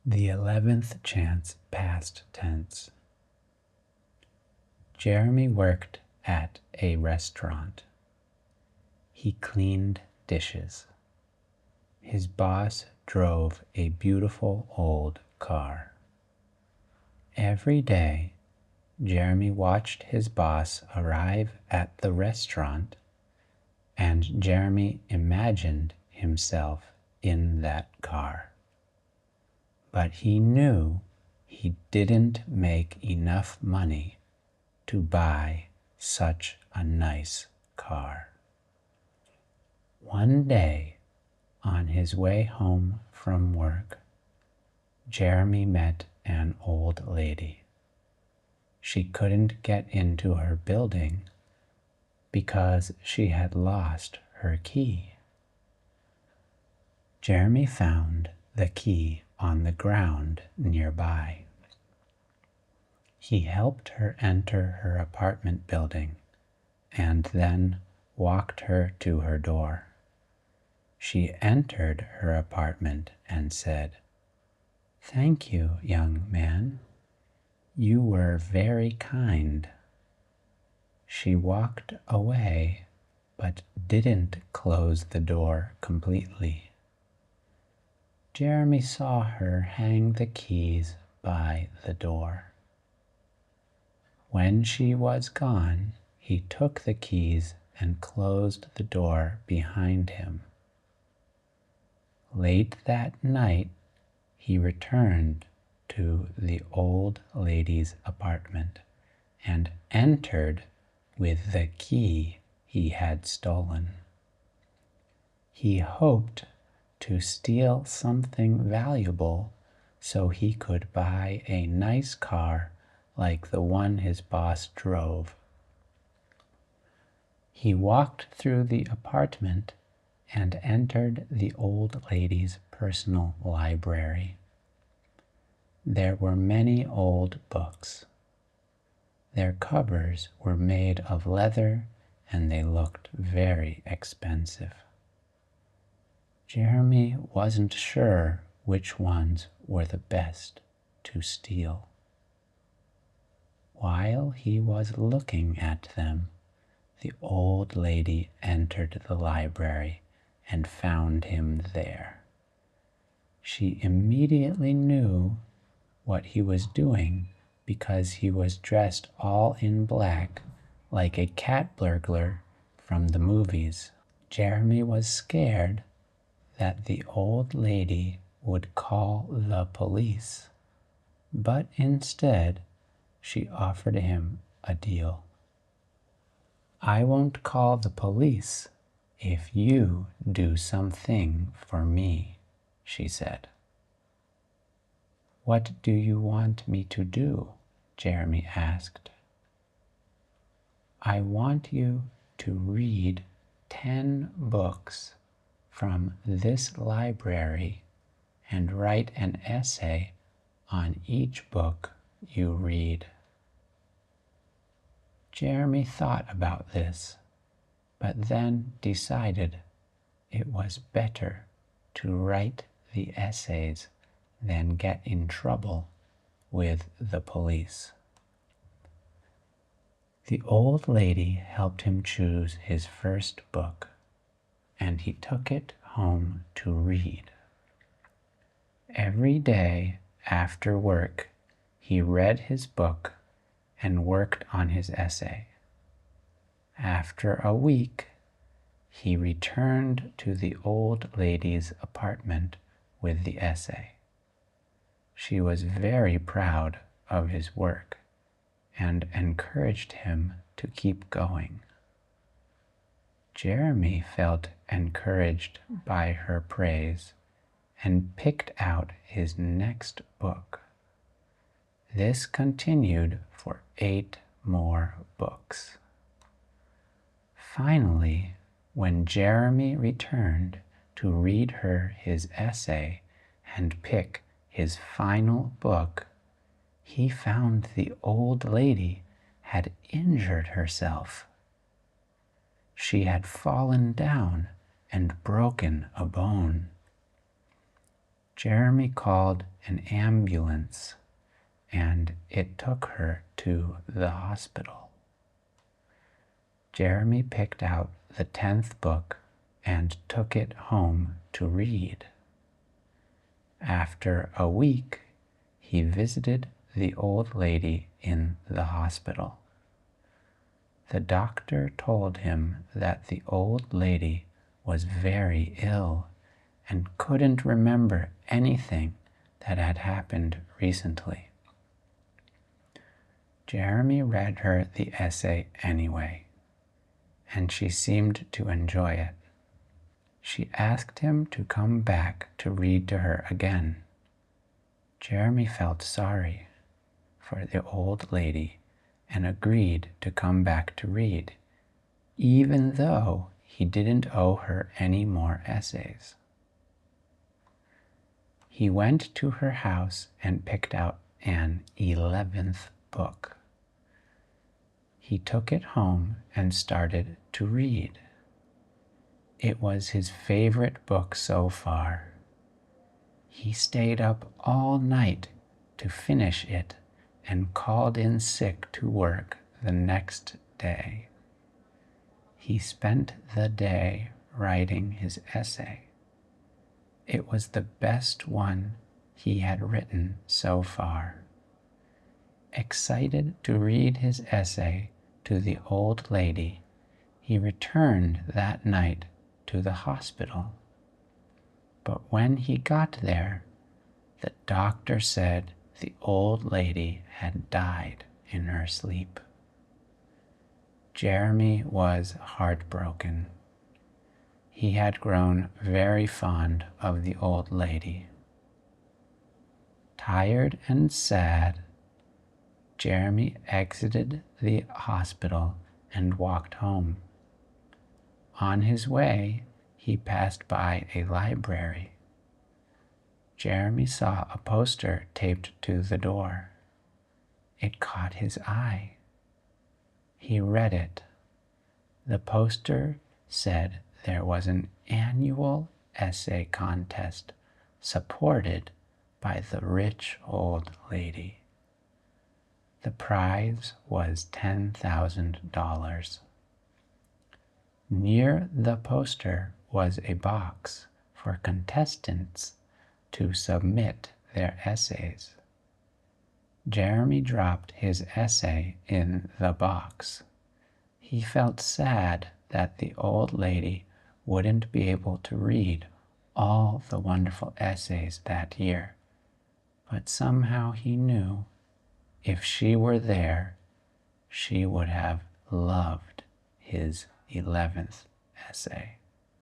The 11th chance past tense. Jeremy worked at a restaurant. He cleaned dishes. His boss drove a beautiful old car. Every day, Jeremy watched his boss arrive at the restaurant, and Jeremy imagined himself in that car. But he knew he didn't make enough money to buy such a nice car. One day, on his way home from work, Jeremy met an old lady. She couldn't get into her building because she had lost her key. Jeremy found the key on the ground nearby. He helped her enter her apartment building and then walked her to her door. She entered her apartment and said, "Thank you, young man. You were very kind." She walked away, but didn't close the door completely. Jeremy saw her hang the keys by the door. When she was gone, he took the keys and closed the door behind him. Late that night, he returned to the old lady's apartment and entered with the key he had stolen. He hoped to steal something valuable so he could buy a nice car like the one his boss drove. He walked through the apartment and entered the old lady's personal library. There were many old books. Their covers were made of leather and they looked very expensive. Jeremy wasn't sure which ones were the best to steal. While he was looking at them, the old lady entered the library and found him there. She immediately knew what he was doing because he was dressed all in black like a cat burglar from the movies. Jeremy was scared that the old lady would call the police, but instead she offered him a deal. "I won't call the police if you do something for me," she said. "What do you want me to do?" Jeremy asked. "I want you to read 10 books from this library and write an essay on each book you read." Jeremy thought about this, but then decided it was better to write the essays than get in trouble with the police. The old lady helped him choose his first book, and he took it home to read. Every day after work, he read his book and worked on his essay. After a week, he returned to the old lady's apartment with the essay. She was very proud of his work and encouraged him to keep going. Jeremy felt encouraged by her praise and picked out his next book. This continued for 8 more books. Finally, when Jeremy returned to read her his essay and pick his final book, he found the old lady had injured herself. She had fallen down and broken a bone. Jeremy called an ambulance and it took her to the hospital. Jeremy picked out the 10th book and took it home to read. After a week, he visited the old lady in the hospital. The doctor told him that the old lady was very ill and couldn't remember anything that had happened recently. Jeremy read her the essay anyway, and she seemed to enjoy it. She asked him to come back to read to her again. Jeremy felt sorry for the old lady and agreed to come back to read, even though he didn't owe her any more essays. He went to her house and picked out an 11th book. He took it home and started to read. It was his favorite book so far. He stayed up all night to finish it and called in sick to work the next day. He spent the day writing his essay. It was the best one he had written so far. Excited to read his essay to the old lady, he returned that night to the hospital. But when he got there, the doctor said the old lady had died in her sleep. Jeremy was heartbroken. He had grown very fond of the old lady. Tired and sad, Jeremy exited the hospital and walked home. On his way, he passed by a library. Jeremy saw a poster taped to the door. It caught his eye. He read it. The poster said there was an annual essay contest supported by the rich old lady. The prize was $10,000. Near the poster was a box for contestants to submit their essays. Jeremy dropped his essay in the box. He felt sad that the old lady wouldn't be able to read all the wonderful essays that year, but somehow he knew if she were there, she would have loved his 11th essay.